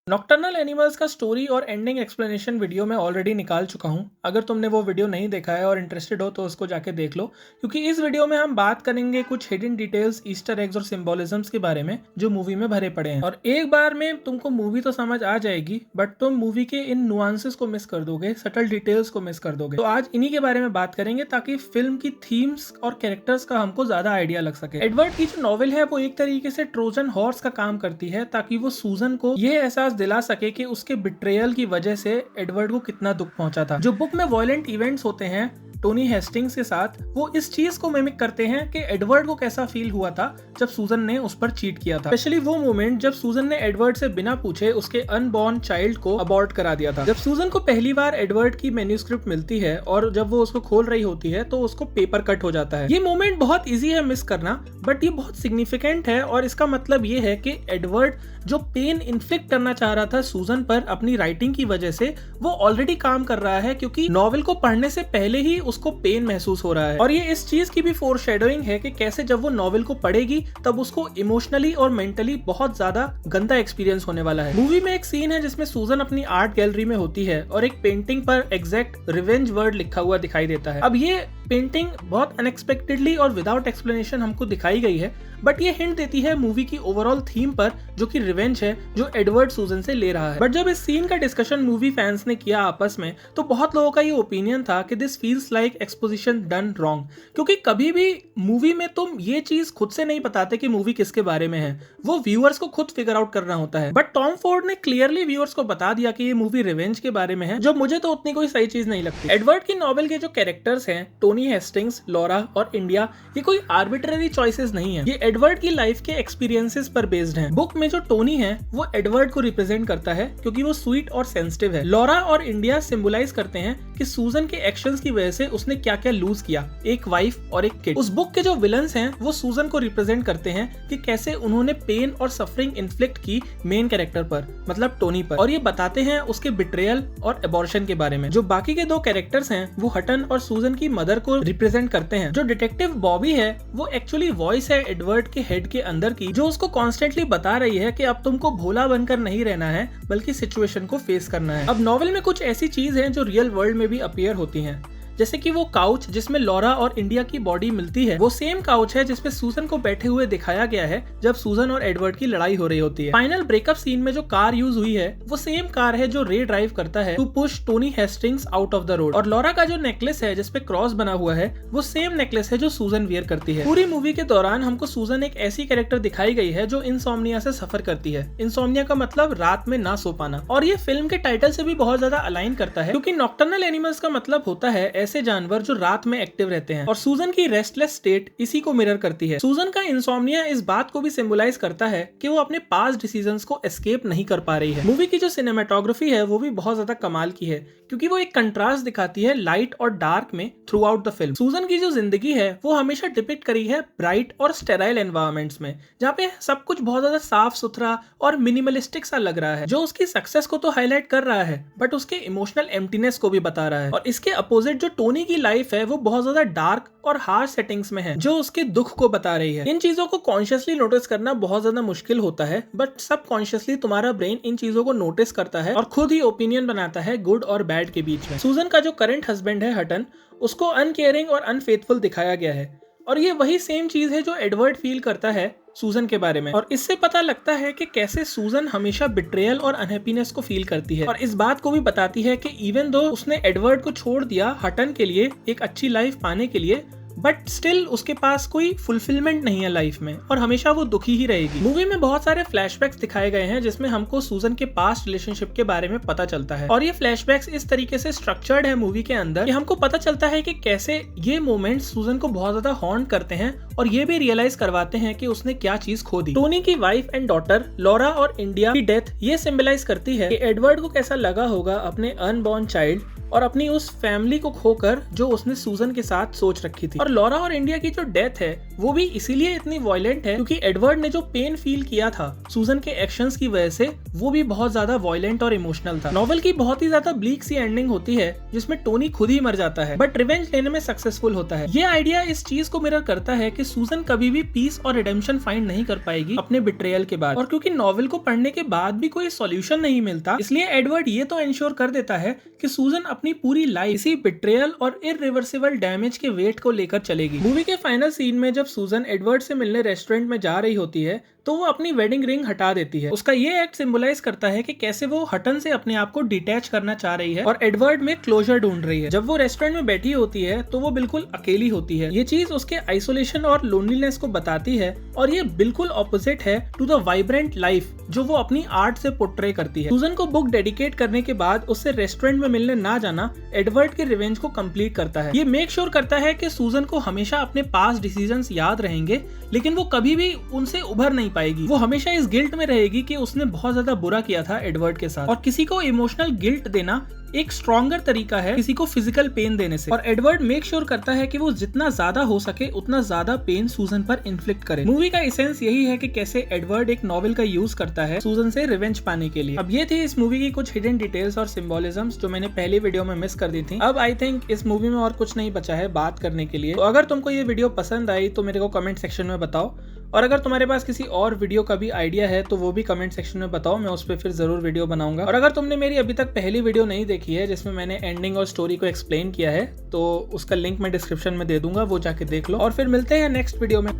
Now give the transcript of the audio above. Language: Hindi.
नॉकटर्नल एनिमल्स का स्टोरी और एंडिंग एक्सप्लेनेशन वीडियो मैं ऑलरेडी निकाल चुका हूं। अगर तुमने वो वीडियो नहीं देखा है और इंटरेस्टेड हो तो उसको जाके देख लो, क्योंकि इस वीडियो में हम बात करेंगे कुछ हिडन डिटेल्स, ईस्टर एग्स और सिंबोलिज्म्स के बारे में जो मूवी में भरे पड़े हैं। और एक बार में तुमको मूवी तो समझ आ जाएगी, बट तुम मूवी के इन नुआंसेस को मिस कर दोगे, सटल डिटेल्स को मिस कर दोगे। तो आज इन्हीं के बारे में बात करेंगे ताकि फिल्म की थीम्स और कैरेक्टर्स का हमको ज्यादा आइडिया लग सके। एडवर्ड की जो नॉवेल है वो एक तरीके से ट्रोजन हॉर्स का काम करती है, ताकि वो सूजन को यह एहसास दिला सके कि उसके बिट्रेयल की वजह से एडवर्ड को कितना दुख पहुंचा था। जो बुक में वायलेंट इवेंट्स होते हैं टोनी हेस्टिंग्स के साथ, वो इस चीज को मिमिक करते हैं कि एडवर्ड को कैसा फील हुआ था जब सूजन ने उस पर चीट किया था। स्पेशली वो मोमेंट जब सूजन ने एडवर्ड से बिना पूछे उसके अनबॉर्न चाइल्ड को अबॉर्ट करा दिया था। जब सूजन को पहली बार एडवर्ड की मैन्यूस्क्रिप्ट मिलती है और जब वो उसको खोल रही होती है तो उसको पेपर कट हो जाता है। ये मोमेंट बहुत इजी है मिस करना, बट ये बहुत सिग्निफिकेंट है और इसका मतलब ये है कि एडवर्ड जो पेन इन्फ्लिक्ट करना चाह रहा था सूजन पर अपनी राइटिंग की वजह से, वो ऑलरेडी काम कर रहा है, क्योंकि नॉवेल को पढ़ने से पहले ही उसको पेन महसूस हो रहा है। और ये इस चीज की भी फोरशैडोइंग है कि कैसे जब वो नॉवेल को पढ़ेगी तब उसको इमोशनली और मेंटली बहुत ज्यादा गंदा एक्सपीरियंस होने वाला है। मूवी में एक सीन है जिसमें सूजन अपनी आर्ट गैलरी में होती है और एक पेंटिंग पर एग्जैक्ट रिवेंज वर्ड लिखा हुआ दिखाई देता है। अब ये पेंटिंग बहुत अनएक्सपेक्टेडली और विदाउट एक्सप्लेनेशन हमको दिखाई गई है, बट ये हिंट देती है मूवी की ओवरऑल थीम पर, जो कि रिवेंज है जो एडवर्ड सूजन से ले रहा है। बट जब इस सीन का डिस्कशन मूवी फैंस ने किया आपस में, तो बहुत लोगों का ये ओपिनियन था कि this feels like exposition done wrong, क्योंकि कभी भी मूवी में तुम ये चीज खुद से नहीं बताते कि मूवी किसके बारे में है, वो व्यूअर्स को खुद फिगर आउट करना होता है। बट टॉम फोर्ड ने क्लियरली व्यूअर्स को बता दिया कि ये मूवी रिवेंज के बारे में है, जो मुझे तो उतनी कोई सही चीज नहीं लगती। एडवर्ड की नॉवेल के जो कैरेक्टर्स हैं, टोनी हेस्टिंग्स, लॉरा और इंडिया, ये कोई आर्बिट्ररी चॉइसेस नहीं है, ये एडवर्ड की लाइफ के एक्सपीरियंसेस पर बेस्ड हैं। बुक में जो टोनी है वो एडवर्ड को रिप्रेजेंट करता है क्योंकि वो स्वीट और सेंसिटिव है। लॉरा और इंडिया सिंबलाइज करते हैं कि सूजन के एक्शंस की वजह से उसने क्या क्या लूज किया, एक वाइफ और एक किड। उस बुक के जो विलन्स हैं वो सूजन को रिप्रेजेंट करते हैं कि कैसे उन्होंने पेन और सफरिंग इन्फ्लिक्ट की मेन कैरेक्टर पर, मतलब टोनी पर, और ये बताते हैं उसके बिट्रेयल और एबॉर्शन के बारे में। जो बाकी के दो कैरेक्टर्स हैं वो हटन और सूजन की मदर को रिप्रेजेंट करते हैं। जो डिटेक्टिव बॉबी है वो एक्चुअली वॉइस है एडवर्ड के हेड के अंदर की, जो उसको कॉन्स्टेंटली बता रही है कि अब तुमको भोला बनकर नहीं रहना है, बल्कि सिचुएशन को फेस करना है। अब नॉवेल में कुछ ऐसी चीज है जो रियल वर्ल्ड में भी अपीयर होती हैं, जैसे कि वो काउच जिसमें लॉरा और इंडिया की बॉडी मिलती है, वो सेम काउच है जिसपे सूजन को बैठे हुए दिखाया गया है जब सूजन और एडवर्ड की लड़ाई हो रही होती है। फाइनल ब्रेकअप सीन में जो कार यूज हुई है वो सेम कार है जो रे ड्राइव करता है to push Tony Hastings out of the road. और लॉरा का जो नेकलेस है जिसपे क्रॉस बना हुआ है वो सेम नेकलेस है जो सूजन वियर करती है। पूरी मूवी के दौरान हमको सूजन एक ऐसी कैरेक्टर दिखाई गई है जो इंसोम्निया से सफर करती है। इंसोम्निया का मतलब रात में ना सो पाना, और ये फिल्म के टाइटल से भी बहुत ज्यादा अलाइन करता है, क्योंकि नॉकटर्नल एनिमल्स का मतलब होता है ऐसे जानवर जो रात में एक्टिव रहते हैं, और सूजन की रेस्टलेस स्टेट इसी को मिरर करती है। सूजन का इंसोम्निया इस बात को भी सिंबलाइज करता है कि वो अपने पास्ट डिसीजंस को एस्केप नहीं कर पा रही है। मूवी की जो सिनेमेटोग्राफी है वो भी बहुत ज्यादा कमाल की है, क्योंकि वो एक कंट्रास्ट दिखाती है लाइट और डार्क में थ्रू आउट द फिल्म। सूजन की जो जिंदगी है वो हमेशा डिपिक्ट करी है ब्राइट और स्टेराइल एनवायरमेंट्स में, जहाँ पे सब कुछ बहुत ज्यादा साफ सुथरा और मिनिमलिस्टिक सा लग रहा है, जो उसकी सक्सेस को तो हाईलाइट कर रहा है बट उसके इमोशनल एम्प्टीनेस को भी बता रहा है। और इसके अपोजिट जो टोनी की लाइफ है वो बहुत ज्यादा डार्क और हार्श सेटिंग्स में है, जो उसके दुख को बता रही है। इन चीजों को कॉन्शियसली नोटिस करना बहुत ज्यादा मुश्किल होता है, बट सब कॉन्शियसली तुम्हारा ब्रेन इन चीजों को नोटिस करता है और खुद ही ओपिनियन बनाता है गुड और बैड के बीच में। सूजन का जो करंट हस्बैंड है हटन, उसको अनकेयरिंग और अनफेथफुल दिखाया गया है, और ये वही सेम चीज है जो एडवर्ड फील करता है सूजन के बारे में। और इससे पता लगता है कि कैसे सूजन हमेशा बिट्रेयल और अनहैप्पीनेस को फील करती है, और इस बात को भी बताती है कि इवन दो उसने एडवर्ड को छोड़ दिया हटन के लिए, एक अच्छी लाइफ पाने के लिए, बट स्टिल उसके पास कोई फुलफिलमेंट नहीं है लाइफ में, और हमेशा वो दुखी ही रहेगी। मूवी में बहुत सारे फ्लैशबैक्स दिखाए गए हैं जिसमें हमको सूजन के पास्ट रिलेशनशिप के बारे में पता चलता है, और ये फ्लैशबैक्स इस तरीके से स्ट्रक्चर्ड है मूवी के अंदर कि हमको पता चलता है कि कैसे ये मोमेंट्स सूजन को बहुत ज्यादा हॉन्ट करते हैं, और ये भी रियलाइज करवाते हैं कि उसने क्या चीज खो दी। टोनी की वाइफ एंड डॉटर लॉरा और इंडिया की डेथ ये सिंबलाइज करती है कि एडवर्ड को कैसा लगा होगा अपने अनबॉर्न चाइल्ड और अपनी उस फैमिली को खोकर जो उसने सूजन के साथ सोच रखी थी। और लॉरा और इंडिया की जो डेथ है वो भी इसीलिए इतनी वायलेंट है क्योंकि एडवर्ड ने जो पेन फील किया था सूजन के एक्शंस की वजह से वो भी बहुत ज्यादा वायलेंट और इमोशनल था। नॉवेल की बहुत ही ज्यादा ब्लीक सी एंडिंग होती है जिसमें टोनी खुद ही मर जाता है बट रिवेंज लेने में सक्सेसफुल होता है। ये आइडिया इस चीज को मिरर करता है कि सूजन कभी भी पीस और रिडेम्पशन फाइंड नहीं कर पाएगी अपने बिट्रेयल के बाद। और क्योंकि नॉवेल को पढ़ने के बाद भी कोई सॉल्यूशन नहीं मिलता इसलिए एडवर्ड ये तो इंश्योर कर देता है कि सूजन अपनी पूरी लाइफ इसी बिट्रेयल और इरिवर्सिबल डैमेज के वेट को लेकर चलेगी। मूवी के फाइनल सीन में जब सूजन एडवर्ड से मिलने रेस्टोरेंट में जा रही होती है तो वो अपनी वेडिंग रिंग हटा देती है। उसका ये एक्ट सिंबलाइज करता है कि कैसे वो हटन से अपने आप को डिटैच करना चाह रही है और एडवर्ड में क्लोजर ढूंढ रही है। जब वो रेस्टोरेंट में बैठी होती है तो वो बिल्कुल अकेली होती है। ये चीज उसके आइसोलेशन और लोनलीनेस को बताती है और ये बिल्कुल ऑपोजिट है टू द वाइब्रेंट लाइफ जो वो अपनी आर्ट से पोर्ट्रे करती है। सूजन को बुक डेडिकेट करने के बाद उससे रेस्टोरेंट में मिलने ना जाना एडवर्ड के रिवेंज को कंप्लीट करता है। ये मेक श्योर करता है कि सूजन को हमेशा अपने पास्ट डिसीजंस याद रहेंगे लेकिन वो कभी भी उनसे उभर नहीं पाएगी। वो हमेशा इस गिल्ट में रहेगी कि उसने बहुत ज्यादा बुरा किया था एडवर्ड के साथ। और किसी को इमोशनल गिल्ट देना एक स्ट्रॉन्गर तरीका है किसी को फिजिकल पेन देने से। और एडवर्ड मेक श्योर करता है कि वो जितना ज्यादा हो सके उतना ज्यादा पेन सूजन पर इन्फ्लिक्ट करे। मूवी का एसेंस यही है कि कैसे एडवर्ड एक नॉवेल का यूज करता है सूजन से रिवेंज पाने के लिए। अब ये थी इस मूवी की कुछ हिडन डिटेल्स और सिंबोलिज्म्स जो मैंने पहली वीडियो में मिस कर दी थी। अब आई थिंक इस मूवी में और कुछ नहीं बचा है बात करने के लिए। तो अगर तुमको ये वीडियो पसंद आई तो मेरे को कमेंट सेक्शन में बताओ और अगर तुम्हारे पास किसी और वीडियो का भी आइडिया है तो वो भी कमेंट सेक्शन में बताओ, मैं उस पर फिर जरूर वीडियो बनाऊंगा। और अगर तुमने मेरी अभी तक पहली वीडियो नहीं देखी है जिसमें मैंने एंडिंग और स्टोरी को एक्सप्लेन किया है तो उसका लिंक मैं डिस्क्रिप्शन में दे दूंगा, वो जाके देख लो। और फिर मिलते हैं नेक्स्ट वीडियो में।